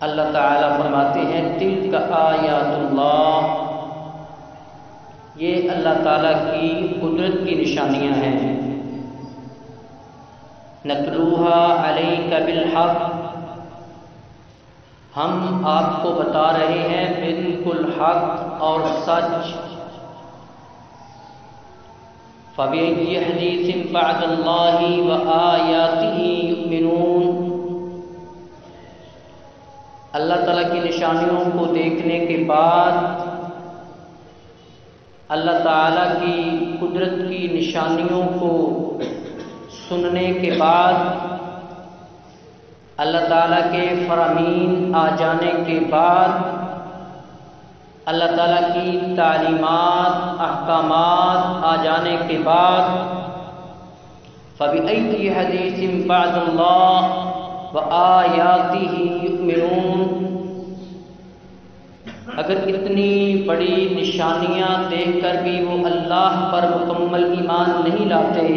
اللہ تعالیٰ فرماتے ہیں تلک آیات اللہ، یہ اللہ تعالیٰ کی قدرت کی نشانیاں ہیں۔ نتلوہا علیک بالحق، ہم آپ کو بتا رہے ہیں بالکل حق اور سچ۔ فَبِأَيِّ حَدِيثٍ بَعْدَ اللَّهِ وَآيَاتِهِ يُؤْمِنُونَ، اللہ تعالیٰ کی نشانیوں کو دیکھنے کے بعد، اللہ تعالیٰ کی قدرت کی نشانیوں کو سننے کے بعد، اللہ تعالیٰ کے فرامین آ جانے کے بعد، اللہ تعالیٰ کی تعلیمات احکامات آ جانے کے بعد، فَبِأَيِّ حَدِيثٍ بَعْدَ اللَّهِ وَآيَاتِهِ يُؤْمِنُونَ، اگر اتنی بڑی نشانیاں دیکھ کر بھی وہ اللہ پر مکمل ایمان نہیں لاتے،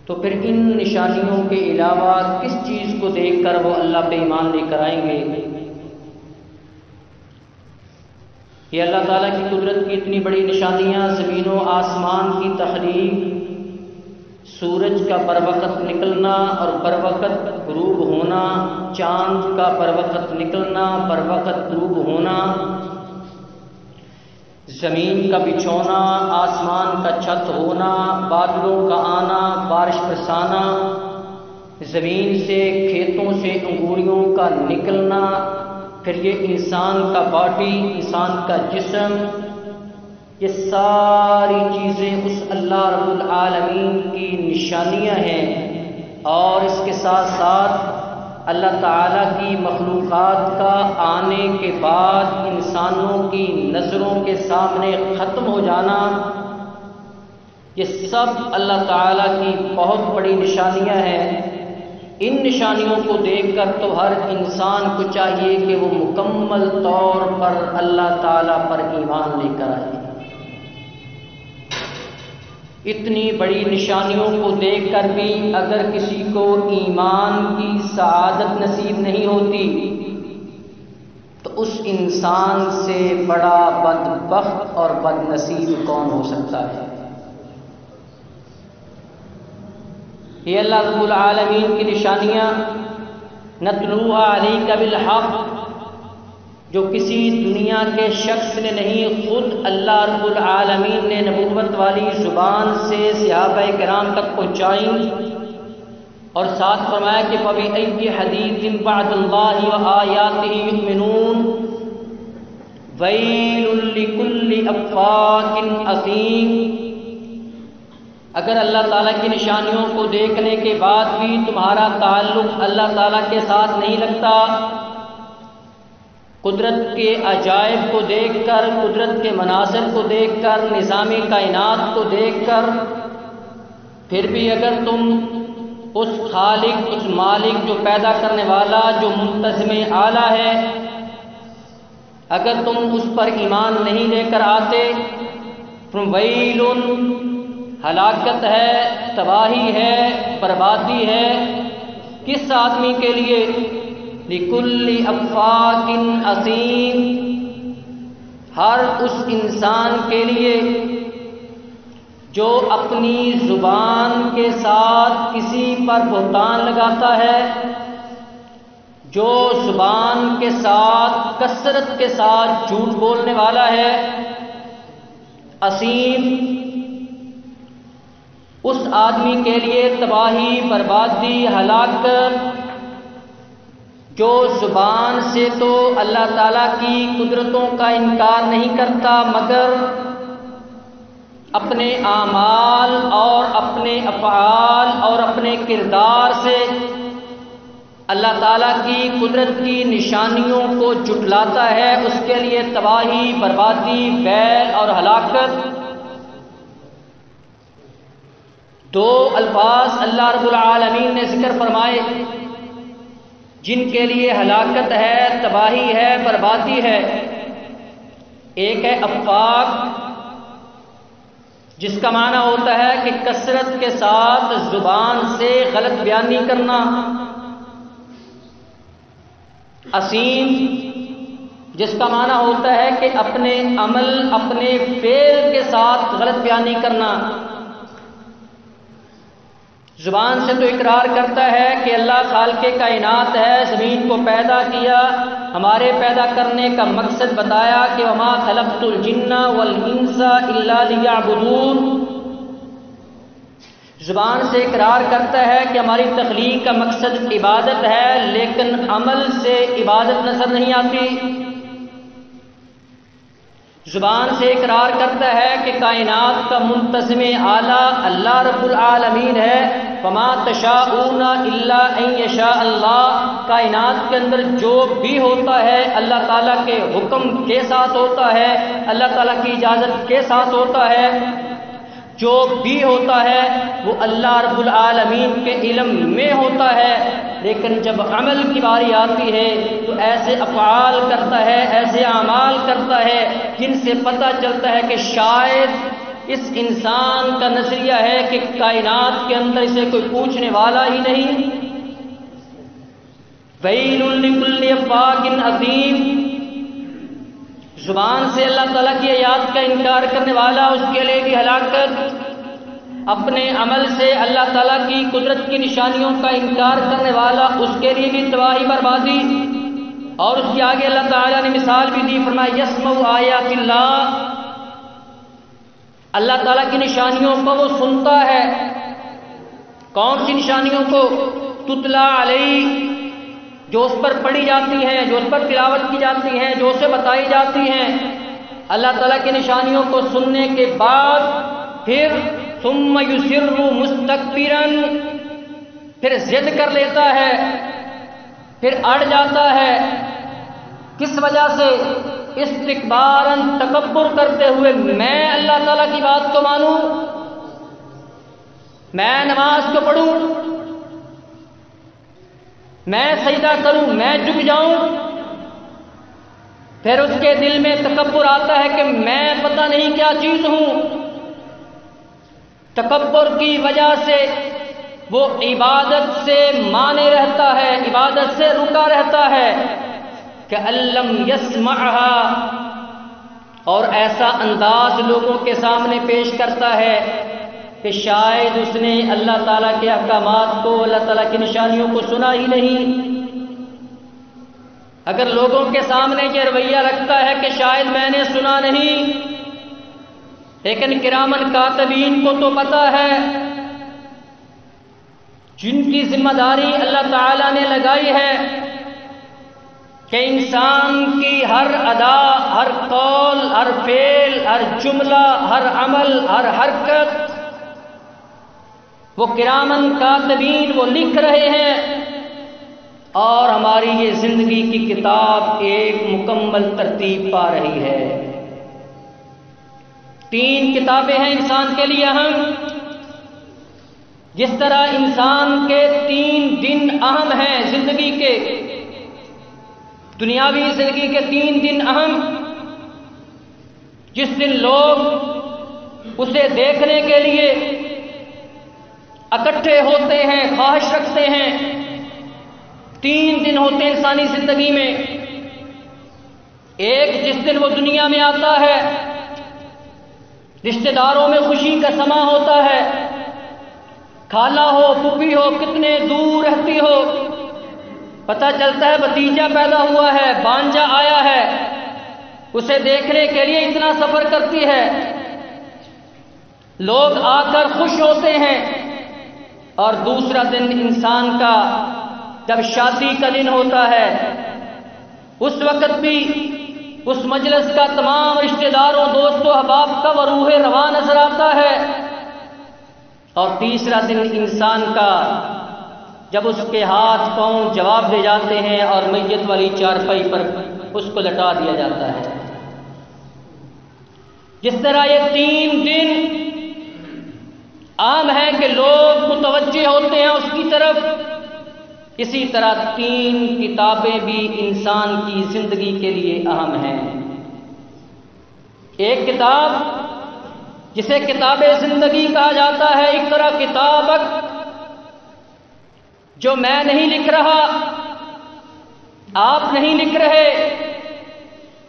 تو پھر ان نشانیوں کے علاوہ کس چیز کو دیکھ کر وہ اللہ پہ ایمان لے کر آئیں گے؟ یہ اللہ تعالیٰ کی قدرت کی اتنی بڑی نشانیاں، زمین و آسمان کی تخلیق، سورج کا بر وقت نکلنا اور بر وقت غروب ہونا، چاند کا بر وقت نکلنا بر وقت غروب ہونا، زمین کا بچھونا، آسمان کا چھت ہونا، بادلوں کا آنا، بارش برسانا، زمین سے کھیتوں سے انگوریوں کا نکلنا، پھر یہ انسان کا باڈی، انسان کا جسم، یہ ساری چیزیں اس اللہ رب العالمین کی نشانیاں ہیں۔ اور اس کے ساتھ ساتھ اللہ تعالیٰ کی مخلوقات کا آنے کے بعد انسانوں کی نظروں کے سامنے ختم ہو جانا، یہ سب اللہ تعالیٰ کی بہت بڑی نشانیاں ہیں۔ ان نشانیوں کو دیکھ کر تو ہر انسان کو چاہیے کہ وہ مکمل طور پر اللہ تعالیٰ پر ایمان لے کر آئے۔ اتنی بڑی نشانیوں کو دیکھ کر بھی اگر کسی کو ایمان کی سعادت نصیب نہیں ہوتی، تو اس انسان سے بڑا بدبخت اور بد نصیب کون ہو سکتا ہے؟ یہ اللہ رب العالمین کی نشانیاں، نتلوہا علیک بالحق، جو کسی دنیا کے شخص نے نہیں، خود اللہ رب العالمین نے نبوت والی زبان سے صحابہ کرام تک پہنچائیں، اور ساتھ فرمایا کہ فَبِأَيِّ حَدِيثٍ بَعْدَ اللَّهِ وَآيَاتِهِ يُؤْمِنُونَ وَيْلٌ لِكُلِّ أَفَّاكٍ أَثِيمٍ، اگر اللہ تعالیٰ کی نشانیوں کو دیکھنے کے بعد بھی تمہارا تعلق اللہ تعالیٰ کے ساتھ نہیں لگتا، قدرت کے عجائب کو دیکھ کر، قدرت کے مناظر کو دیکھ کر، نظام کائنات کو دیکھ کر، پھر بھی اگر تم اس خالق، اس مالک جو پیدا کرنے والا، جو منتظم اعلیٰ ہے، اگر تم اس پر ایمان نہیں لے کر آتے، وَيْلٌ، ہلاکت ہے، تباہی ہے، بربادی ہے، کس آدمی کے لیے؟ لِكُلِّ أَفَّاكٍ أَثِيمٍ، ہر اس انسان کے لیے جو اپنی زبان کے ساتھ کسی پر بہتان لگاتا ہے، جو زبان کے ساتھ کثرت کے ساتھ جھوٹ بولنے والا ہے، اسیم، اس آدمی کے لیے تباہی، بربادی، ہلاکت، جو زبان سے تو اللہ تعالیٰ کی قدرتوں کا انکار نہیں کرتا، مگر اپنے اعمال اور اپنے افعال اور اپنے کردار سے اللہ تعالیٰ کی قدرت کی نشانیوں کو جھٹلاتا ہے، اس کے لیے تباہی، بربادی، ویل اور ہلاکت۔ دو الفاظ اللہ رب العالمین نے ذکر فرمائے جن کے لیے ہلاکت ہے، تباہی ہے، بربادی ہے۔ ایک ہے افاق، جس کا معنی ہوتا ہے کہ کثرت کے ساتھ زبان سے غلط بیانی کرنا. اسیم جس کا معنی ہوتا ہے کہ اپنے عمل اپنے فعل کے ساتھ غلط بیانی کرنا. زبان سے تو اقرار کرتا ہے کہ اللہ خالق کائنات ہے، زمین کو پیدا کیا، ہمارے پیدا کرنے کا مقصد بتایا کہ وما خلقت الجن والانس الا لیعبدون. زبان سے اقرار کرتا ہے کہ ہماری تخلیق کا مقصد عبادت ہے، لیکن عمل سے عبادت نظر نہیں آتی. زبان سے اقرار کرتا ہے کہ کائنات کا منتظم اعلیٰ اللہ رب العالمین ہے. وما تشاءون الا ان یشاء اللہ. کائنات کے اندر جو بھی ہوتا ہے اللہ تعالیٰ کے حکم کے ساتھ ہوتا ہے، اللہ تعالیٰ کی اجازت کے ساتھ ہوتا ہے. جو بھی ہوتا ہے وہ اللہ رب العالمین کے علم میں ہوتا ہے. لیکن جب عمل کی باری آتی ہے تو ایسے افعال کرتا ہے، ایسے اعمال کرتا ہے جن سے پتہ چلتا ہے کہ شاید اس انسان کا نظریہ ہے کہ کائنات کے اندر اسے کوئی پوچھنے والا ہی نہیں. ویل لکل افاک اثیم. زبان سے اللہ تعالیٰ کی آیات کا انکار کرنے والا، اس کے لیے بھی ہلاکت. اپنے عمل سے اللہ تعالیٰ کی قدرت کی نشانیوں کا انکار کرنے والا، اس کے لیے بھی تباہی بربادی. اور اس کے آگے اللہ تعالیٰ نے مثال بھی دی، فرمایا یسمع آیات اللہ. اللہ تعالیٰ کی نشانیوں کو وہ سنتا ہے. کون سی نشانیوں کو؟ تتلا علیہ، جو اس پر پڑھی جاتی ہیں، جو اس پر تلاوت کی جاتی ہیں، جو اسے بتائی جاتی ہیں. اللہ تعالیٰ کی نشانیوں کو سننے کے بعد پھر ثم یصر مستکبرا، پھر ضد کر لیتا ہے، پھر اڑ جاتا ہے. کس وجہ سے؟ استکبارا، تکبر کرتے ہوئے میں اللہ تعالیٰ کی بات کو مانوں، میں نماز کو پڑھوں، میں سجدہ کروں، میں جھک جاؤں. پھر اس کے دل میں تکبر آتا ہے کہ میں پتہ نہیں کیا چیز ہوں. تکبر کی وجہ سے وہ عبادت سے مانے رہتا ہے، عبادت سے رکا رہتا ہے کہ الم یسمعھا. اور ایسا انداز لوگوں کے سامنے پیش کرتا ہے کہ شاید اس نے اللہ تعالیٰ کے احکامات کو، اللہ تعالیٰ کی نشانیوں کو سنا ہی نہیں. اگر لوگوں کے سامنے یہ رویہ رکھتا ہے کہ شاید میں نے سنا نہیں، لیکن کرامن کاتبین کو تو پتہ ہے، جن کی ذمہ داری اللہ تعالیٰ نے لگائی ہے کہ انسان کی ہر ادا، ہر قول، ہر فعل، ہر جملہ، ہر عمل، ہر حرکت وہ کرامن کاتبین وہ لکھ رہے ہیں. اور ہماری یہ زندگی کی کتاب ایک مکمل ترتیب پا رہی ہے. 3 کتابیں ہیں انسان کے لیے اہم. جس طرح انسان کے 3 دن اہم ہیں زندگی کے، دنیاوی زندگی کے 3 دن اہم، جس دن لوگ اسے دیکھنے کے لیے اکٹھے ہوتے ہیں، خواہش رکھتے ہیں. 3 دن ہوتے ہیں انسانی زندگی میں. ایک جس دن وہ دنیا میں آتا ہے، رشتہ داروں میں خوشی کا سما ہوتا ہے، خالہ ہو، پھوپھی ہو، کتنے دور رہتی ہو، پتہ چلتا ہے بھتیجا پیدا ہوا ہے، بانجا آیا ہے، اسے دیکھنے کے لیے اتنا سفر کرتی ہے. لوگ آ کر خوش ہوتے ہیں. اور دوسرا دن انسان کا جب شادی کا دن ہوتا ہے، اس وقت بھی اس مجلس کا تمام رشتہ داروں، دوستوں، احباب کا وہ روح رواں نظر آتا ہے. اور تیسرا دن انسان کا جب اس کے ہاتھ پاؤں جواب دے جاتے ہیں اور میت والی چارپائی پر اس کو لٹا دیا جاتا ہے. جس طرح یہ 3 دن عام ہے کہ لوگ متوجہ ہوتے ہیں اس کی طرف، اسی طرح 3 کتابیں بھی انسان کی زندگی کے لیے اہم ہیں. ایک کتاب جسے کتاب زندگی کہا جاتا ہے، اقرا کتابک، جو میں نہیں لکھ رہا، آپ نہیں لکھ رہے،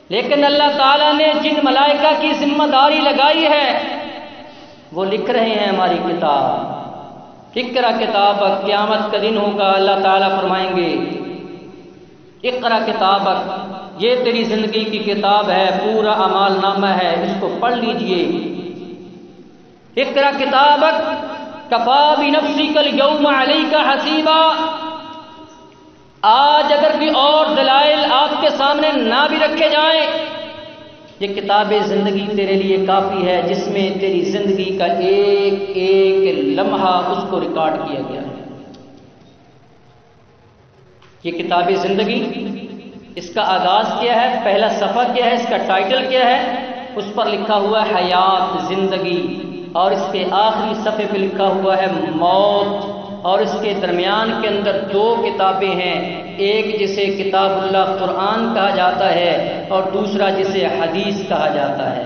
لیکن اللہ تعالیٰ نے جن ملائکہ کی ذمہ داری لگائی ہے وہ لکھ رہے ہیں ہماری کتاب۔ اقرا کتابک، قیامت کا دن ہوگا، اللہ تعالیٰ فرمائیں گے اقرا کتابک، یہ تیری زندگی کی کتاب ہے، پورا اعمال نامہ ہے، اس کو پڑھ لیجئے۔ اقرا کتابک کفا بنفسک اليوم علیک حسیبا، آج اگر کوئی اور دلائل آپ کے سامنے نہ بھی رکھے جائیں، یہ کتاب زندگی تیرے لیے کافی ہے، جس میں تیری زندگی کا ایک ایک لمحہ اس کو ریکارڈ کیا گیا ہے۔ یہ کتاب زندگی، اس کا آغاز کیا ہے، پہلا صفحہ کیا ہے، اس کا ٹائٹل کیا ہے، اس پر لکھا ہوا ہے حیات، زندگی، اور اس کے آخری صفحے پہ لکھا ہوا ہے موت، اور اس کے درمیان کے اندر دو کتابیں ہیں، ایک جسے کتاب اللہ قرآن کہا جاتا ہے اور دوسرا جسے حدیث کہا جاتا ہے۔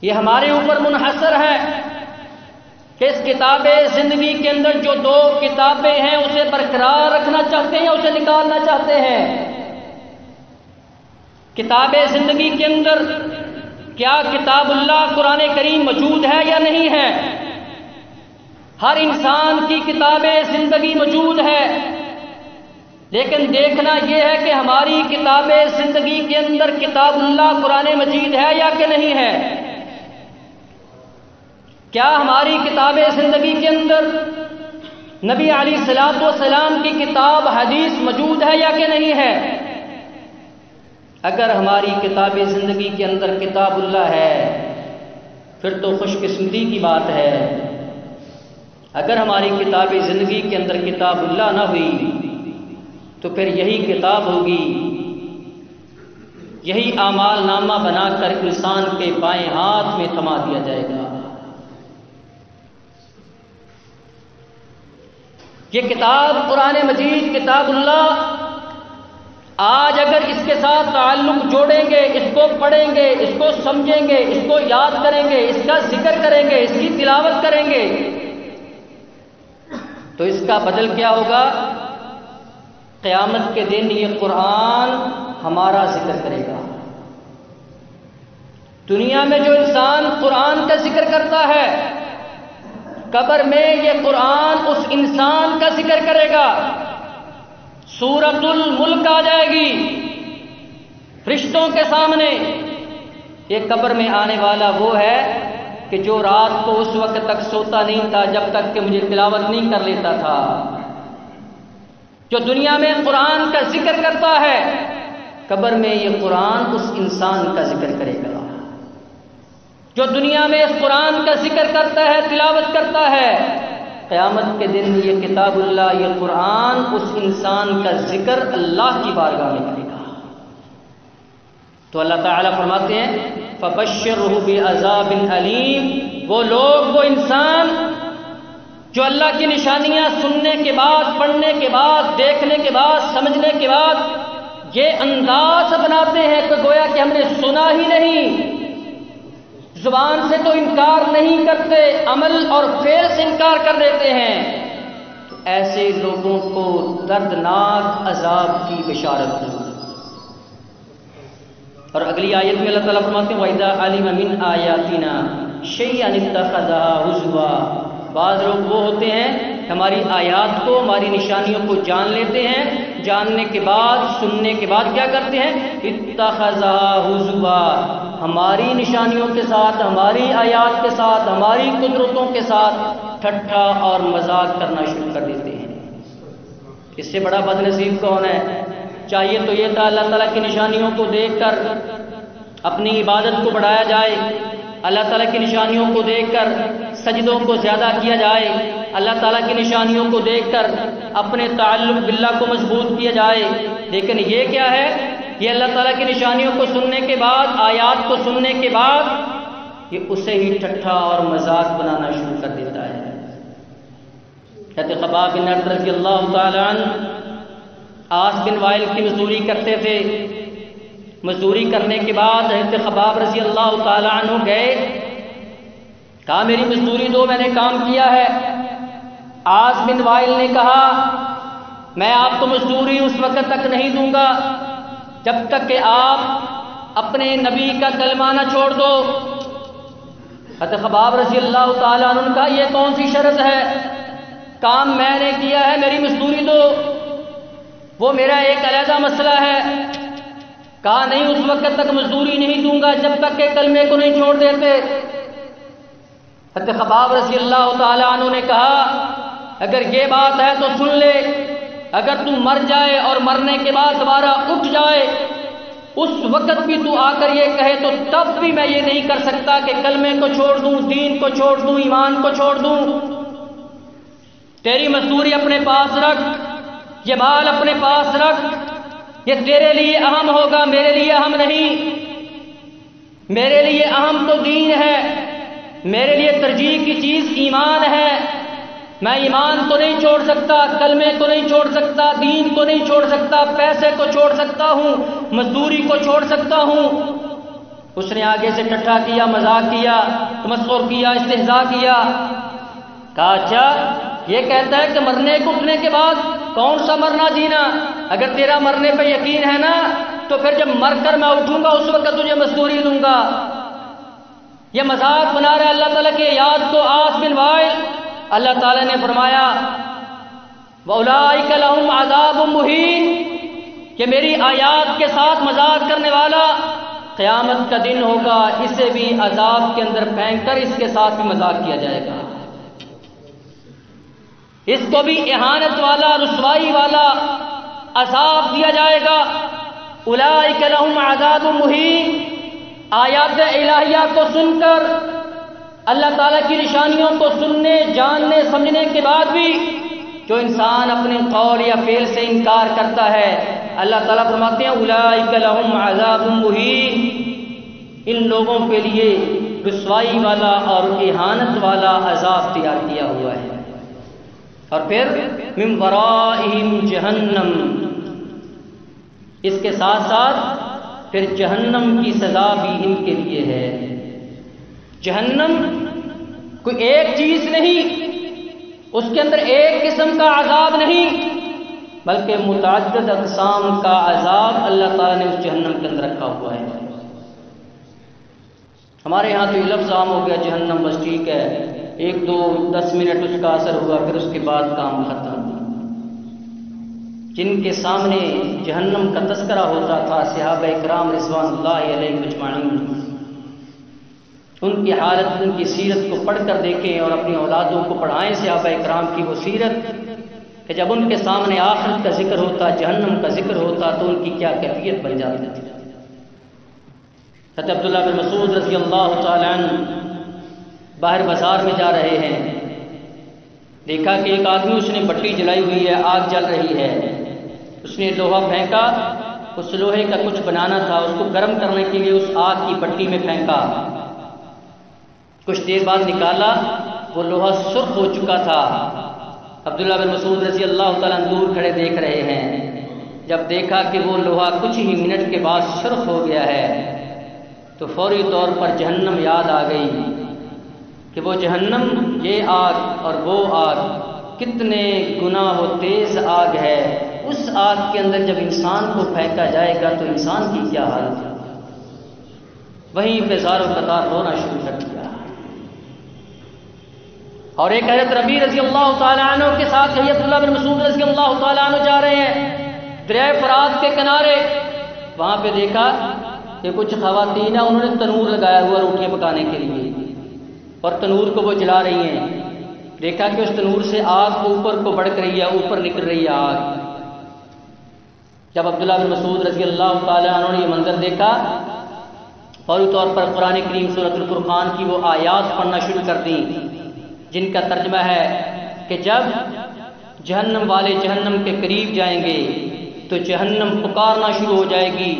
یہ ہمارے اوپر منحصر ہے کہ اس کتاب زندگی کے اندر جو دو کتابیں ہیں اسے برقرار رکھنا چاہتے ہیں، اسے نکالنا چاہتے ہیں۔ کتاب زندگی کے اندر کیا کتاب اللہ قرآن کریم موجود ہے یا نہیں ہے؟ ہر انسان کی کتاب زندگی موجود ہے، لیکن دیکھنا یہ ہے کہ ہماری کتاب زندگی کے اندر کتاب اللہ قرآن مجید ہے یا کہ نہیں ہے۔ کیا ہماری کتاب زندگی کے اندر نبی علیہ الصلوۃ والسلام کی کتاب حدیث موجود ہے یا کہ نہیں ہے؟ اگر ہماری کتاب زندگی کے اندر کتاب اللہ ہے پھر تو خوش قسمتی کی بات ہے۔ اگر ہماری کتاب زندگی کے اندر کتاب اللہ نہ ہوئی تو پھر یہی کتاب ہوگی، یہی اعمال نامہ بنا کر انسان کے بائیں ہاتھ میں تھما دیا جائے گا۔ یہ کتاب قرآن مجید، کتاب اللہ، آج اگر اس کے ساتھ تعلق جوڑیں گے، اس کو پڑھیں گے، اس کو سمجھیں گے، اس کو یاد کریں گے، اس کا ذکر کریں گے، اس کی تلاوت کریں گے، تو اس کا بدل کیا ہوگا؟ قیامت کے دن یہ قرآن ہمارا ذکر کرے گا۔ دنیا میں جو انسان قرآن کا ذکر کرتا ہے، قبر میں یہ قرآن اس انسان کا ذکر کرے گا۔ سورۃ الملک آ جائے گی فرشتوں کے سامنے۔ یہ قبر میں آنے والا وہ ہے کہ جو رات کو اس وقت تک سوتا نہیں تھا جب تک کہ مجھے تلاوت نہیں کر لیتا تھا۔ جو دنیا میں قرآن کا ذکر کرتا ہے، قبر میں یہ قرآن اس انسان کا ذکر کرے گا۔ جو دنیا میں اس قرآن کا ذکر کرتا ہے، تلاوت کرتا ہے، قیامت کے دن یہ کتاب اللہ، یہ قرآن اس انسان کا ذکر اللہ کی بارگاہ میں کرے گا۔ تو اللہ تعالیٰ فرماتے ہیں فَبَشِّرْهُ بِعَذَابٍ أَلِيمٍ، وہ لوگ، وہ انسان جو اللہ کی نشانیاں سننے کے بعد، پڑھنے کے بعد، دیکھنے کے بعد، سمجھنے کے بعد یہ انداز بناتے ہیں کہ گویا کہ ہم نے سنا ہی نہیں، زبان سے تو انکار نہیں کرتے، عمل اور فعل سے انکار کر دیتے ہیں، تو ایسے لوگوں کو دردناک عذاب کی بشارت دی۔ اور اگلی آیت میں اللہ تعالیٰ فرماتے ہیں وَإِذَا عَلِمَ مِنْ آيَاتِنَا شَيْئًا اتَّخَذَهَا هُزُوًا، بعض لوگ وہ ہوتے ہیں ہماری آیات کو، ہماری نشانیوں کو جان لیتے ہیں، جاننے کے بعد، سننے کے بعد کیا کرتے ہیں؟ اتخذها هزوا، ہماری نشانیوں کے ساتھ، ہماری آیات کے ساتھ، ہماری قدرتوں کے ساتھ ٹھٹھا اور مذاق کرنا شروع کر دیتے ہیں۔ اس سے بڑا بد نصیب کون ہے؟ چاہیے تو یہ تھا اللہ تعالیٰ کی نشانیوں کو دیکھ کر اپنی عبادت کو بڑھایا جائے، اللہ تعالیٰ کی نشانیوں کو دیکھ کر سجدوں کو زیادہ کیا جائے، اللہ تعالیٰ کی نشانیوں کو دیکھ کر اپنے تعلق باللہ کو مضبوط کیا جائے، لیکن یہ کیا ہے؟ یہ اللہ تعالیٰ کی نشانیوں کو سننے کے بعد، آیات کو سننے کے بعد یہ اسے ہی ٹھٹھا اور مذاق بنانا شروع کر دیتا ہے۔ کہتے خباب بن ارد رضی اللہ تعالیٰ عنہ عاص بن وائل کی مزدوری کرتے تھے، مزدوری کرنے کے بعد حضرت خباب رضی اللہ تعالیٰ عنہ گئے، کہا میری مزدوری دو، میں نے کام کیا ہے۔ عاص بن وائل نے کہا میں آپ کو مزدوری اس وقت تک نہیں دوں گا جب تک کہ آپ اپنے نبی کا کلمہ نہ چھوڑ دو۔ حضرت خباب رضی اللہ تعالیٰ عنہ نے کہا یہ کون سی شرط ہے، کام میں نے کیا ہے، میری مزدوری دو، وہ میرا ایک علیحدہ مسئلہ ہے۔ کہا نہیں، اس وقت تک مزدوری نہیں دوں گا جب تک کہ کلمے کو نہیں چھوڑ دیتے۔ حضرت خباب رضی اللہ تعالیٰ عنہ نے کہا اگر یہ بات ہے تو سن لے، اگر تو مر جائے اور مرنے کے بعد دوبارہ اٹھ جائے اس وقت بھی تو آ کر یہ کہے تو تب بھی میں یہ نہیں کر سکتا کہ کلمے کو چھوڑ دوں، دین کو چھوڑ دوں، ایمان کو چھوڑ دوں۔ تیری مزدوری اپنے پاس رکھ، یہ مال اپنے پاس رکھ، یہ تیرے لیے اہم ہوگا، میرے لیے اہم نہیں۔ میرے لیے اہم تو دین ہے، میرے لیے ترجیح کی چیز ایمان ہے۔ میں ایمان کو نہیں چھوڑ سکتا، کلمے کو نہیں چھوڑ سکتا، دین کو نہیں چھوڑ سکتا، پیسے کو چھوڑ سکتا ہوں، مزدوری کو چھوڑ سکتا ہوں۔ اس نے آگے سے ٹٹھا کیا، مذاق کیا، تمسخر کیا، استہزاء کیا۔ کہا اچھا یہ کہتا ہے کہ مرنے کو اٹھنے کے بعد کون سا مرنا جینا، اگر تیرا مرنے پہ یقین ہے نا تو پھر جب مر کر میں اٹھوں گا اس وقت تجھے مزدوری دوں گا۔ یہ مذاق بنا رہا ہے اللہ تعالیٰ کے یاد کو عاص بن وائل۔ اللہ تعالیٰ نے فرمایا وَأُولَٰئِكَ لَهُمْ عَذَابٌ مُّهِينٌ کہ میری آیات کے ساتھ مذاق کرنے والا قیامت کا دن ہوگا اسے بھی عذاب کے اندر پھینک کر اس کے ساتھ بھی مذاق کیا جائے گا، اس کو بھی اہانت والا، رسوائی والا عذاب دیا جائے گا۔ اولئک لہم عذاب مہین۔ آیات الہیہ کو سن کر، اللہ تعالیٰ کی نشانیوں کو سننے، جاننے، سمجھنے کے بعد بھی جو انسان اپنے قول یا فعل سے انکار کرتا ہے، اللہ تعالیٰ فرماتے ہیں اولئک لہم عذاب مہین، ان لوگوں کے لیے رسوائی والا اور اہانت والا عذاب تیار کیا ہوا ہے۔ اور پھر من ورائہم جہنم، اس کے ساتھ ساتھ پھر جہنم کی سزا بھی ان کے لیے ہے۔ جہنم کوئی ایک چیز نہیں، اس کے اندر ایک قسم کا عذاب نہیں، بلکہ متعدد اقسام کا عذاب اللہ تعالیٰ نے اس جہنم کے اندر رکھا ہوا ہے۔ ہمارے ہاں تو یہ لفظ عام ہو گیا جہنم، بس ٹھیک ہے، 1-2-10 منٹ اس کا اثر ہوا، پھر اس کے بعد کام ختم۔ جن کے سامنے جہنم کا تذکرہ ہوتا تھا صحابہ کرام رضوان اللہ علیہم اجمعین، ان کی حالت، ان کی سیرت کو پڑھ کر دیکھیں اور اپنی اولادوں کو پڑھائیں صحابہ کرام کی وہ سیرت کہ جب ان کے سامنے آخرت کا ذکر ہوتا، جہنم کا ذکر ہوتا تو ان کی کیا کیفیت بن جاتی تھی۔ حضرت عبداللہ بن مسعود رضی اللہ تعالیٰ عنہ باہر بازار میں جا رہے ہیں، دیکھا کہ ایک آدمی، اس نے بٹی جلائی ہوئی ہے، آگ جل رہی ہے، اس نے لوہا پھینکا، اس لوہے کا کچھ بنانا تھا، اس کو گرم کرنے کے لیے اس آگ کی بٹی میں پھینکا، کچھ دیر بعد نکالا، وہ لوہا سرخ ہو چکا تھا۔ عبداللہ بن مسعود رضی اللہ تعالیٰ دور کھڑے دیکھ رہے ہیں، جب دیکھا کہ وہ لوہا کچھ ہی منٹ کے بعد سرخ ہو گیا ہے تو فوری طور پر جہنم یاد آ گئی کہ وہ جہنم، یہ آگ اور وہ آگ کتنے گنا وہ تیز آگ ہے، اس آگ کے اندر جب انسان کو پھینکا جائے گا تو انسان کی کیا حالت ہے۔ وہیں پہ زار و قطار رونا شروع کر دیا۔ اور ایک حضرت ربیع رضی اللہ تعالیٰ عنہ کے ساتھ حضرت عبداللہ بن مسعود رضی اللہ تعالیٰ عنہ جا رہے ہیں دریائے فرات کے کنارے، وہاں پہ دیکھا کہ کچھ خواتین ہیں، انہوں نے تنور لگایا ہوا روٹیاں پکانے کے لیے، اور تنور کو وہ جلا رہی ہیں۔ دیکھا کہ اس تنور سے آگ اوپر کو بڑھ رہی ہے، اوپر نکل رہی ہے آگ۔ جب عبداللہ بن مسعود رضی اللہ تعالیٰ عنہ نے یہ منظر دیکھا، فوری طور پر قرآن کریم سورۃ الفرقان کی وہ آیات پڑھنا شروع کر دیں جن کا ترجمہ ہے کہ جب جہنم والے جہنم کے قریب جائیں گے تو جہنم پکارنا شروع ہو جائے گی،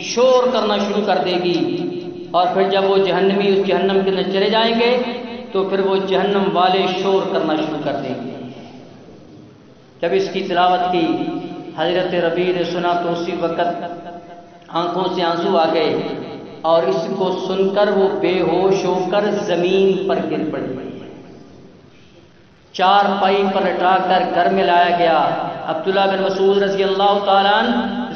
شور کرنا شروع کر دے گی، اور پھر جب وہ جہنمی اس جہنم کے اندر چلے جائیں گے تو پھر وہ جہنم والے شور کرنا شروع کر دیں گے۔ جب اس کی تلاوت کی حضرت ربیع نے سنا تو اسی وقت آنکھوں سے آنسو آ گئے اور اس کو سن کر وہ بے ہوش ہو کر زمین پر گر پڑی۔ چار پائی پر لٹا کر گھر میں لایا گیا۔ عبداللہ بن مسعود رضی اللہ تعالیٰ عنہ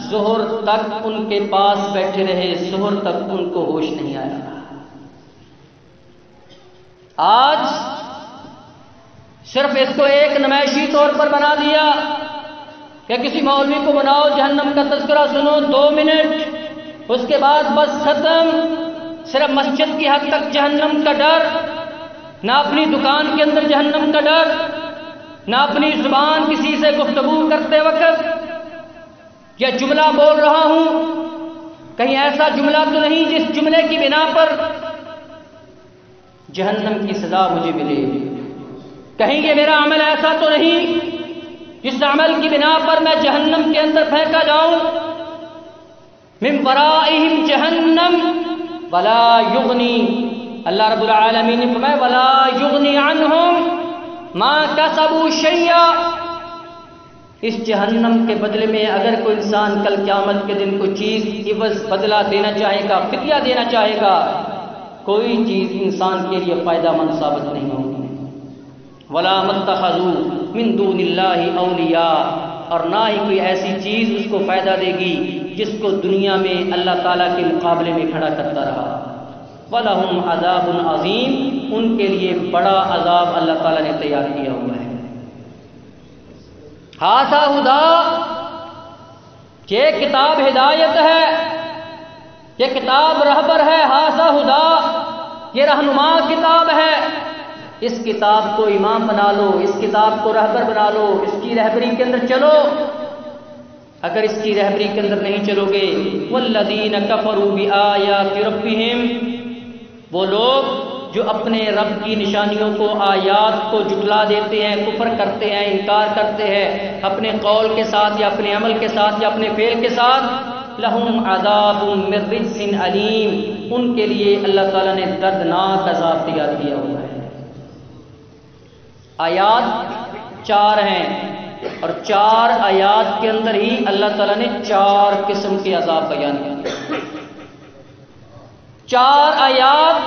ظہر تک ان کے پاس بیٹھے رہے، ظہر تک ان کو ہوش نہیں آیا۔ آج صرف اس کو ایک نمائشی طور پر بنا دیا کہ کسی مولوی کو بناؤ، جہنم کا تذکرہ سنو 2 منٹ، اس کے بعد بس ختم۔ صرف مسجد کی حد تک جہنم کا ڈر، نہ اپنی دکان کے اندر جہنم کا ڈر، نہ اپنی زبان کسی سے گفتگو کرتے وقت یا جملہ بول رہا ہوں کہیں ایسا جملہ تو نہیں جس جملے کی بنا پر جہنم کی سزا مجھے ملے، کہیں یہ میرا عمل ایسا تو نہیں جس عمل کی بنا پر میں جہنم کے اندر پھینکا جاؤں۔ من ورائہم جہنم ولا یغنی، اللہ رب العالمین نے فرمایا ولا یغنی عنہم ما کسبوا شیئا۔ اس جہنم کے بدلے میں اگر کوئی انسان کل قیامت کے دن کوئی چیز عوض بدلہ دینا چاہے گا، فدیہ دینا چاہے گا، کوئی چیز انسان کے لیے فائدہ مند ثابت نہیں ہوگی۔ ولا متخذوا من دون اللہ اولیاء، اور نہ ہی کوئی ایسی چیز اس کو فائدہ دے گی جس کو دنیا میں اللہ تعالیٰ کے مقابلے میں کھڑا کرتا رہا۔ وَلَهُمْ عَذَابٌ عَظِيمٌ، ان کے لیے بڑا عذاب اللہ تعالیٰ نے تیار کیا ہوا ہے۔ ھذا ھدی، یہ کتاب ہدایت ہے، یہ کتاب رہبر ہے۔ ھذا ھدی، یہ رہنما کتاب ہے۔ اس کتاب کو امام بنا لو، اس کتاب کو رہبر بنا لو، اس کی رہبری کے اندر چلو۔ اگر اس کی رہبری کے اندر نہیں چلو گے، والذین کفروا بآیات ربہم، وہ لوگ جو اپنے رب کی نشانیوں کو، آیات کو جھٹلا دیتے ہیں، کفر کرتے ہیں، انکار کرتے ہیں اپنے قول کے ساتھ یا اپنے عمل کے ساتھ یا اپنے فعل کے ساتھ، لہم عذاب من رجز علیم، ان کے لیے اللہ تعالیٰ نے دردناک عذاب تیار کیا ہوا ہے۔ آیات 4 ہیں، اور 4 آیات کے اندر ہی اللہ تعالیٰ نے 4 قسم کے عذاب بیان کیے۔ 4 آیات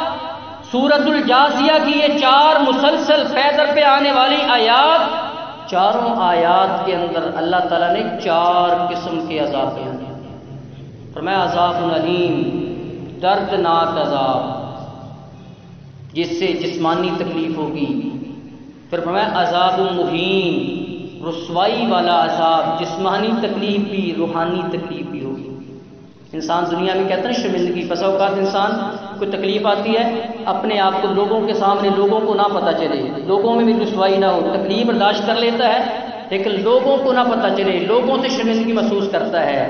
سورۃ الجاثیہ کی، یہ 4 مسلسل پیدر پہ آنے والی آیات، چاروں آیات کے اندر اللہ تعالیٰ نے 4 قسم کے عذاب بیان کیے۔ فرمایا عذاب علیم، دردناک عذاب جس سے جسمانی تکلیف ہوگی۔ پھر فرمایا عذاب مہین، رسوائی والا عذاب، جسمانی تکلیف بھی روحانی تکلیف بھی ہوگی۔ انسان دنیا میں کہتا ہے شرمندگی، بسا اوقات انسان کوئی تکلیف آتی ہے، اپنے آپ کو لوگوں کے سامنے، لوگوں کو نہ پتہ چلے، لوگوں میں بھی رسوائی نہ ہو، تکلیف برداشت کر لیتا ہے لیکن لوگوں کو نہ پتہ چلے، لوگوں سے شرمندگی محسوس کرتا ہے۔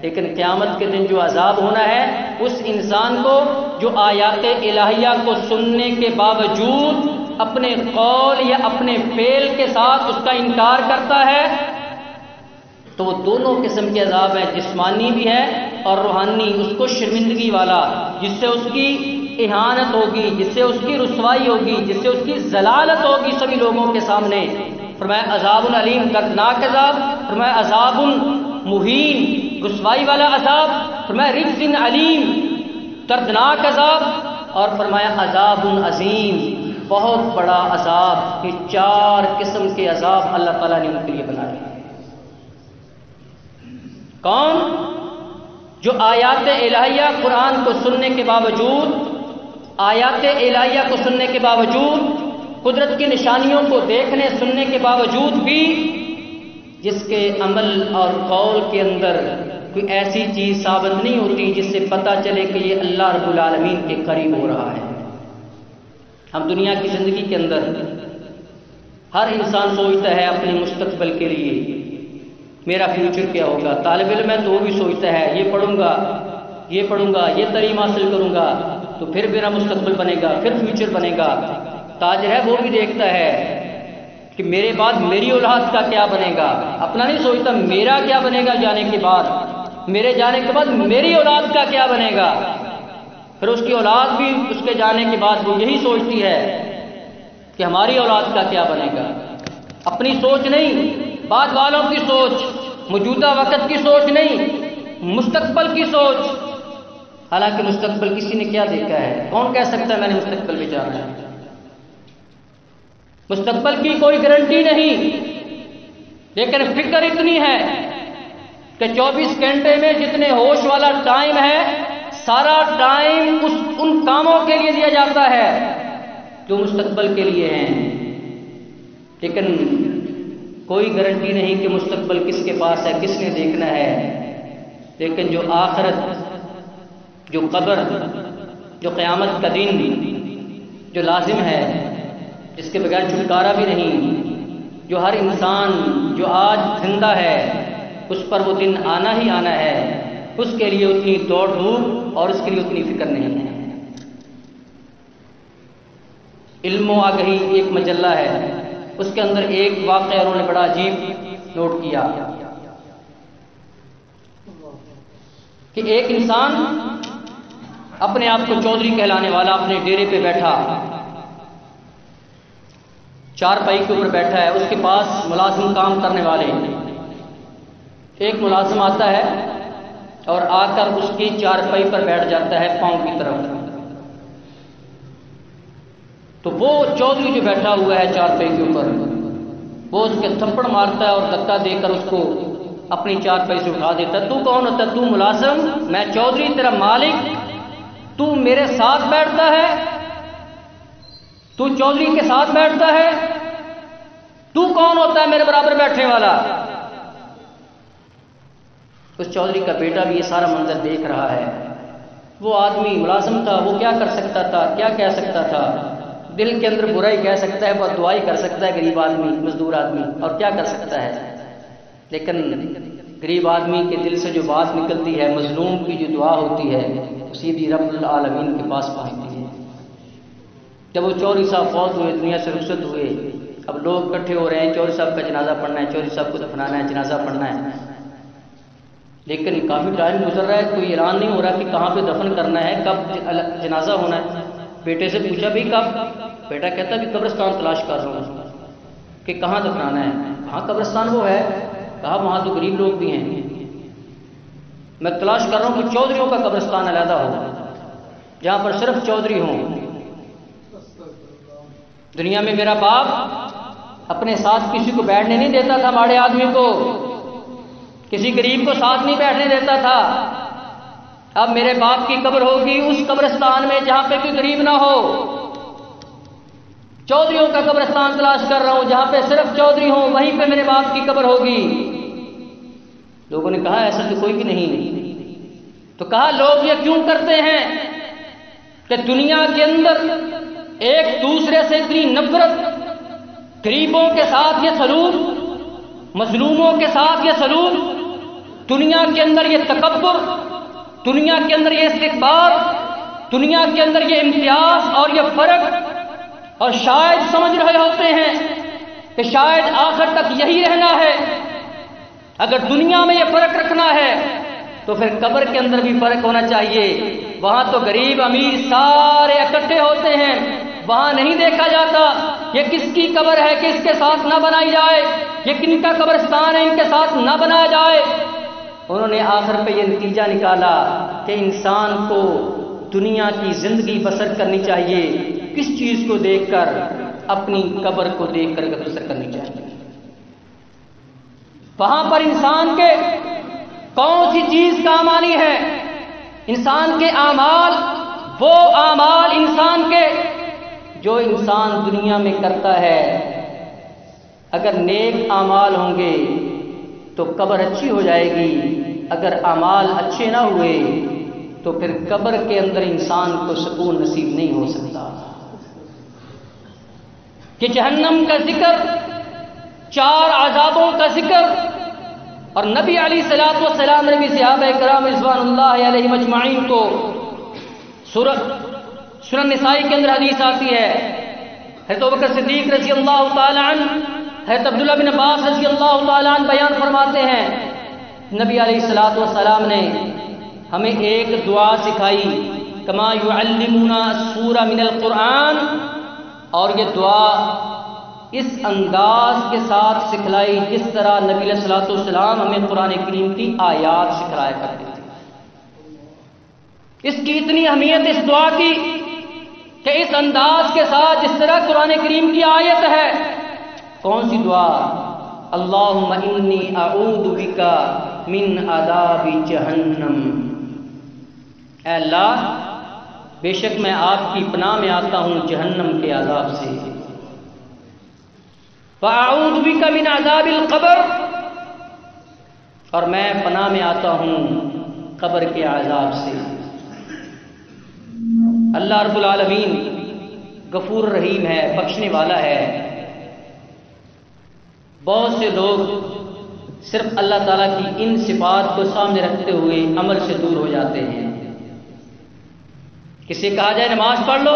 لیکن قیامت کے دن جو عذاب ہونا ہے اس انسان کو جو آیات الہیہ کو سننے کے باوجود اپنے قول یا اپنے فعل کے ساتھ اس کا انکار کرتا ہے، تو وہ دونوں قسم کے عذاب ہیں، جسمانی بھی ہے اور روحانی۔ اس کو شرمندگی والا، جس سے اس کی اہانت ہوگی، جس سے اس کی رسوائی ہوگی، جس سے اس کی ذلالت ہوگی سبھی لوگوں کے سامنے۔ فرمایا عذاب علیم، دردناک عذاب۔ فرمایا عذاب مہین، رسوائی والا عذاب۔ فرمایا رجز علیم، دردناک عذاب۔ اور فرمایا عذاب عظیم، بہت بڑا عذاب۔ یہ 4 قسم کے عذاب اللہ تعالیٰ نے ان کے لیے بنائے۔ کون؟ جو آیات الہیہ قرآن کو سننے کے باوجود، آیات الہیہ کو سننے کے باوجود، قدرت کی نشانیوں کو دیکھنے سننے کے باوجود بھی جس کے عمل اور قول کے اندر کوئی ایسی چیز ثابت نہیں ہوتی جس سے پتہ چلے کہ یہ اللہ رب العالمین کے قریب ہو رہا ہے۔ ہم دنیا کی زندگی کے اندر ہر انسان سوچتا ہے اپنے مستقبل کے لیے، میرا فیوچر کیا ہوگا۔ طالب علم ہے تو وہ بھی سوچتا ہے یہ پڑھوں گا، یہ تعلیم حاصل کروں گا تو پھر میرا مستقبل بنے گا، پھر فیوچر بنے گا۔ تاجر ہے وہ بھی دیکھتا ہے کہ میرے بعد میری اولاد کا کیا بنے گا، اپنا نہیں سوچتا میرا کیا بنے گا جانے کے بعد، میرے جانے کے بعد میری اولاد کا کیا بنے گا۔ پھر اس کی اولاد بھی اس کے جانے کے بعد وہ یہی سوچتی ہے کہ ہماری اولاد کا کیا بنے گا۔ اپنی سوچ نہیں، بعد والوں کی سوچ، موجودہ وقت کی سوچ نہیں، مستقبل کی سوچ، حالانکہ مستقبل کسی نے کیا دیکھا ہے؟ کون کہہ سکتا ہے میں نے مستقبل میں جانا ہے؟ مستقبل کی کوئی گارنٹی نہیں، لیکن فکر اتنی ہے کہ 24 گھنٹے میں جتنے ہوش والا ٹائم ہے سارا ٹائم ان کاموں کے لیے دیا جاتا ہے جو مستقبل کے لیے ہیں، لیکن کوئی گارنٹی نہیں کہ مستقبل کس کے پاس ہے، کس نے دیکھنا ہے۔ لیکن جو آخرت، جو قبر، جو قیامت کا دن جو لازم ہے، جس کے بغیر چھٹکارا بھی نہیں، جو ہر انسان جو آج زندہ ہے اس پر وہ دن آنا ہی آنا ہے، اس کے لیے اتنی دوڑ دھوپ اور اس کے لیے اتنی فکر نہیں ہے۔ علم و آگہی ایک مجلہ ہے، اس کے اندر ایک واقعہ انہوں نے بڑا عجیب نوٹ کیا کہ ایک انسان اپنے آپ کو چودھری کہلانے والا اپنے ڈیرے پہ بیٹھا، چارپائی کے اوپر بیٹھا ہے، اس کے پاس ملازم کام کرنے والے، ایک ملازم آتا ہے اور آ کر اس کی چارپائی پر بیٹھ جاتا ہے پاؤں کی طرف، تو وہ چودھری جو بیٹھا ہوا ہے چارپائی کے اوپر وہ اس کے تھپڑ مارتا ہے اور دھکا دے کر اس کو اپنی چارپائی سے اٹھا دیتا ہے۔ تو کون ہوتا ہے؟ تو ملازم، میں چودھری تیرا مالک، تو میرے ساتھ بیٹھتا ہے، تو چودھری کے ساتھ بیٹھتا ہے، تو کون ہوتا ہے میرے برابر بیٹھنے والا؟ اس چودھری کا بیٹا بھی یہ سارا منظر دیکھ رہا ہے۔ وہ آدمی ملازم تھا، وہ کیا کر سکتا تھا، کیا کہہ سکتا تھا؟ دل کے اندر برائی کہہ سکتا ہے، بد دعائی کر سکتا ہے، غریب آدمی، مزدور آدمی، اور کیا کر سکتا ہے؟ لیکن غریب آدمی کے دل سے جو بات نکلتی ہے، مظلوم کی جو دعا ہوتی ہے، سیدھی رب العالمین کے پاس پہنچتی ہے۔ جب وہ چودھری صاحب فوت ہوئے، دنیا سے رخصت ہوئے، اب لوگ اکٹھے ہو رہے ہیں، چودھری صاحب کا جنازہ پڑھنا ہے، چودھری صاحب کو دفنانا ہے، جنازہ پڑھنا ہے، لیکن کافی ٹائم گزر رہا ہے، کوئی اعلان نہیں ہو رہا کہ کہاں پہ دفن کرنا ہے، کب جنازہ ہونا ہے۔ بیٹے سے پوچھا بھی کب؟ بیٹا کہتا کہ قبرستان تلاش کر رہا ہوں کہ کہاں دفنانا ہے۔ کہاں قبرستان وہ ہے؟ کہا وہاں تو غریب لوگ بھی ہیں، میں تلاش کر رہا ہوں کہ چودھریوں کا قبرستان علیحدہ ہو جہاں پر صرف چودھری ہوں۔ دنیا میں میرا باپ اپنے ساتھ کسی کو بیٹھنے نہیں دیتا تھا، ماڑے آدمی کو، کسی غریب کو ساتھ نہیں بیٹھنے دیتا تھا۔ اب میرے باپ کی قبر ہوگی اس قبرستان میں جہاں پہ کوئی غریب نہ ہو، چودھریوں کا قبرستان تلاش کر رہا ہوں جہاں پہ صرف چودھری ہوں، وہیں پہ میرے باپ کی قبر ہوگی۔ لوگوں نے کہا ایسا تو کوئی بھی نہیں۔ تو کہا لوگ یہ کیوں کرتے ہیں کہ دنیا کے اندر ایک دوسرے سے اتنی نفرت، غریبوں کے ساتھ یہ سلوک، مظلوموں کے ساتھ یہ سلوک، دنیا کے اندر یہ تکبر، دنیا کے اندر یہ استکبار، دنیا کے اندر یہ امتیاز اور یہ فرق، اور شاید سمجھ رہے ہوتے ہیں کہ شاید آخر تک یہی رہنا ہے۔ اگر دنیا میں یہ فرق رکھنا ہے تو پھر قبر کے اندر بھی فرق ہونا چاہیے۔ وہاں تو غریب امیر سارے اکٹھے ہوتے ہیں، وہاں نہیں دیکھا جاتا یہ کس کی قبر ہے کہ اس کے ساتھ نہ بنائی جائے، یہ کن کا قبرستان ہے ان کے ساتھ نہ بنایا جائے۔ انہوں نے آخر پہ یہ نتیجہ نکالا کہ انسان کو دنیا کی زندگی بسر کرنی چاہیے کس چیز کو دیکھ کر؟ اپنی قبر کو دیکھ کر بسر کرنی چاہیے۔ وہاں پر انسان کے کون سی چیز کام آنی ہے؟ انسان کے اعمال، وہ اعمال انسان کے جو انسان دنیا میں کرتا ہے، اگر نیک اعمال ہوں گے تو قبر اچھی ہو جائے گی، اگر اعمال اچھے نہ ہوئے تو پھر قبر کے اندر انسان کو سکون نصیب نہیں ہو سکتا۔ کہ جہنم کا ذکر، 4 عذابوں کا ذکر، اور نبی علیہ الصلوۃ والسلام نے بھی صحابہ کرام رضوان اللہ علیہم اجمعین کو سنن نسائی کے اندر حدیث آتی ہے، حضرت ابوبکر صدیق رضی اللہ تعالی عنہ، حضرت عبداللہ بن عباس رضی اللہ تعالی عنہ بیان فرماتے ہیں نبی علیہ الصلوۃ والسلام نے ہمیں ایک دعا سکھائی، کما یعلمنا سورہ من القرآن، اور یہ دعا اس انداز کے ساتھ سکھلائی جس طرح نبی علیہ الصلوۃ والسلام ہمیں قرآن کریم کی آیات سکھلایا کرتے ہیں۔ اس کی اتنی اہمیت اس دعا کی کہ اس انداز کے ساتھ جس طرح قرآن کریم کی آیت ہے، کون سی دعا؟ اللہم انی اعوذ بک من عذاب جہنم، اے اللہ بے شک میں آپ کی پناہ میں آتا ہوں جہنم کے عذاب سے، وَأَعُوذُ بِكَ مِنْ عَذَابِ الْقَبْرِ، اور میں پناہ میں آتا ہوں قبر کے عذاب سے۔ اللہ رب العالمین غفور رحیم ہے، بخشنے والا ہے۔ بہت سے لوگ صرف اللہ تعالیٰ کی ان صفات کو سامنے رکھتے ہوئے عمل سے دور ہو جاتے ہیں۔ کسی کہا جائے نماز پڑھ لو،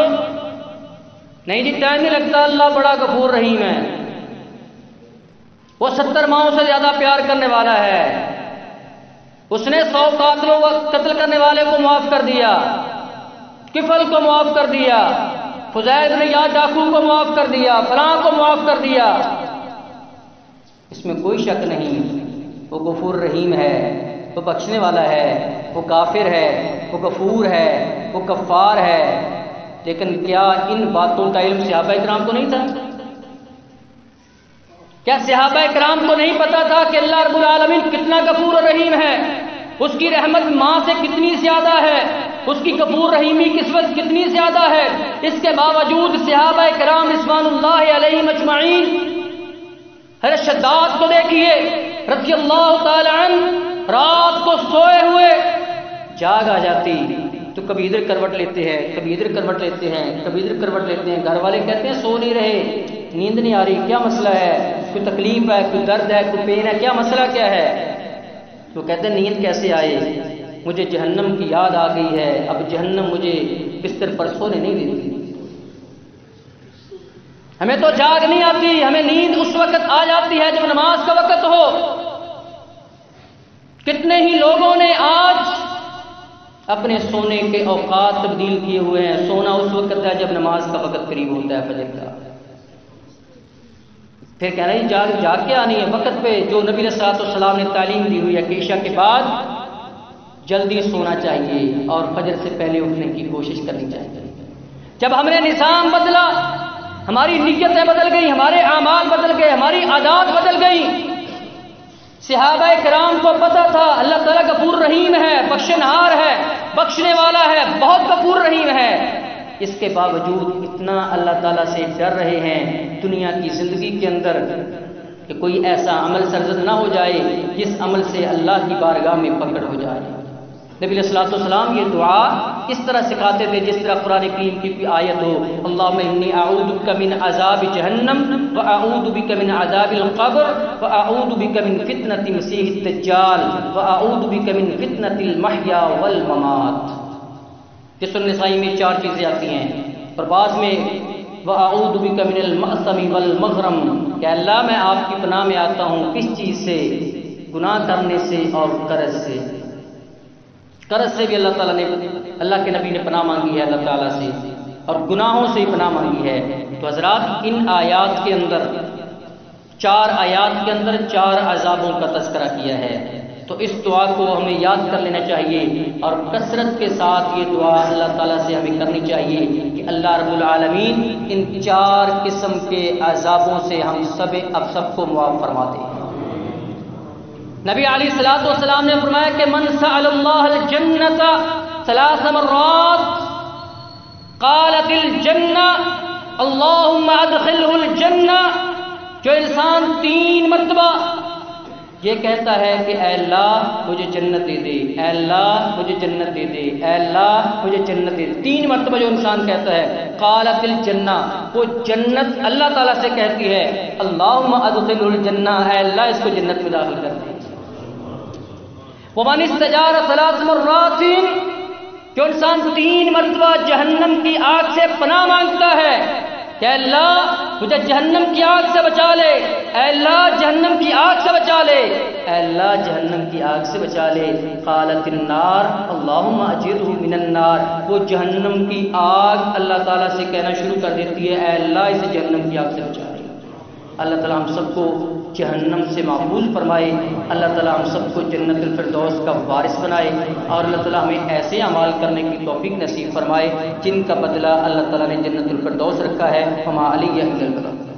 نہیں جی ٹائم نہیں لگتا، اللہ بڑا غفور رحیم ہے، وہ 70 ماؤں سے زیادہ پیار کرنے والا ہے، اس نے 100 قاتلوں کو قتل کرنے والے کو معاف کر دیا، کفل کو معاف کر دیا، فضیل بن یاد ڈاکو کو معاف کر دیا، فلاں کو معاف کر دیا۔ اس میں کوئی شک نہیں، وہ غفور رحیم ہے، وہ بخشنے والا ہے، وہ غافر ہے، وہ غفور ہے، وہ غفار ہے۔ لیکن کیا ان باتوں کا علم صحابہ کرام کو نہیں تھا؟ کیا صحابہ کرام کو نہیں پتا تھا کہ اللہ رب العالمین کتنا غفور و رحیم ہے؟ اس کی رحمت ماں سے کتنی زیادہ ہے، اس کی غفور رحیمی قسمت کتنی زیادہ ہے؟ اس کے باوجود صحابہ کرام رضوان اللہ علیہم اجمعین، حضرت شداد کو دیکھیے رضی اللہ تعالی عنہ، رات کو سوئے ہوئے جاگ آ جاتی تو کبھی ادھر کروٹ لیتے ہیں، کبھی ادھر کروٹ لیتے ہیں، کبھی ادھر کروٹ لیتے ہیں۔ گھر والے کہتے ہیں سو نہیں رہے، نیند نہیں آ رہی، کیا مسئلہ ہے؟ کوئی تکلیف ہے، کوئی درد ہے، کوئی پین ہے، کیا مسئلہ کیا ہے؟ تو کہتے ہیں نیند کیسے آئے؟ مجھے جہنم کی یاد آ گئی ہے، اب جہنم مجھے بستر پر سونے نہیں دیتی۔ ہمیں تو جاگ نہیں آتی، ہمیں نیند اس وقت آ جاتی ہے جب نماز کا وقت ہو۔ کتنے ہی لوگوں نے آج اپنے سونے کے اوقات تبدیل کیے ہوئے ہیں، سونا اس وقت ہے جب نماز کا وقت قریب ہوتا ہے فجر کا، پھر کہہ رہے ہیں جاگ کے آنی ہے وقت پہ، جو نبی علیہ الصلوۃ والسلام نے تعلیم دی ہوئی ہے کہ عشاء کے بعد جلدی سونا چاہیے اور فجر سے پہلے اٹھنے کی کوشش کرنی چاہیے۔ جب ہم نے نظام بدلا، ہماری نیتیں بدل گئی، ہمارے اعمال بدل گئے، ہماری عادات بدل گئی۔ صحابہ کرام کو پتا تھا اللہ تعالیٰ غفور رحیم ہے، بخشنہار ہے، بخشنے والا ہے، بہت غفور رحیم ہے، اس کے باوجود اتنا اللہ تعالیٰ سے ڈر رہے ہیں دنیا کی زندگی کے اندر کہ کوئی ایسا عمل سرزد نہ ہو جائے جس عمل سے اللہ کی بارگاہ میں پکڑ ہو جائے۔ نبی علیہ الصلوۃ والسلام یہ دعا اس طرح سکھاتے تھے جس طرح قرآن کریم کی آیت ہو، اللہم انی اعوذ بک من عذاب جہنم واعوذ بک من عذاب القبر واعوذ بک من فتنۃ مسیح الدجال واعوذ بک من فتنۃ المحیا والممات۔ جس النسائی میں 4 چیزیں آتی ہیں، اور بعض میں وَأَعُوذُ بِكَ مِنَ الْمَأْثَمِ وَالْمَغْرَمِ، کہ اللہ میں آپ کی پناہ میں آتا ہوں کس چیز سے؟ گناہ کرنے سے اور قرض سے۔ قرض سے بھی اللہ تعالیٰ نے، اللہ کے نبی نے پناہ مانگی ہے اللہ تعالیٰ سے، اور گناہوں سے ہی پناہ مانگی ہے۔ تو حضرات ان آیات کے اندر 4 آیات کے اندر 4 عذابوں کا تذکرہ کیا ہے، تو اس دعا کو ہمیں یاد کر لینا چاہیے اور کثرت کے ساتھ یہ دعا اللہ تعالیٰ سے ہمیں کرنی چاہیے کہ اللہ رب العالمین ان 4 قسم کے عذابوں سے ہم سب کو معاف فرما دے۔ نبی علیہ الصلوۃ والسلام نے فرمایا کہ من سأل اللہ الجنۃ 3 مرات قالت الجنہ اللہم ادخلہ الجنہ، جو انسان 3 مرتبہ یہ کہتا ہے کہ اے اللہ مجھے جنت دے دے، اے اللہ مجھے جنت دے دے، اے اللہ مجھے جنت دے دے، 3 مرتبہ جو انسان کہتا ہے، قالت الجنہ، وہ جنت اللہ تعالیٰ سے کہتی ہے اللہم ادخلہ الجنہ، اے اللہ اس کو جنت میں داخل کر دے۔ ومن استجار 3 مرات، جو انسان 3 مرتبہ جہنم کی آگ سے پناہ مانگتا ہے کہ اے اللہ مجھے جہنم کی آگ سے بچا لے، اے اللہ جہنم کی آگ سے بچا لے، اے اللہ جہنم کی آگ سے بچا لے، قالت النار اللہم اجرہ من النار، وہ جہنم کی آگ اللہ تعالیٰ سے کہنا شروع کر دیتی ہے اے اللہ اسے جہنم کی آگ سے بچا لے۔ اللہ تعالیٰ ہم سب کو جہنم سے محفوظ فرمائے، اللہ تعالیٰ ہم سب کو جنت الفردوس کا وارث بنائے، اور اللہ تعالیٰ ہمیں ایسے اعمال کرنے کی توفیق نصیب فرمائے جن کا بدلہ اللہ تعالیٰ نے جنت الفردوس رکھا ہے۔ وما علی الا البلاغ۔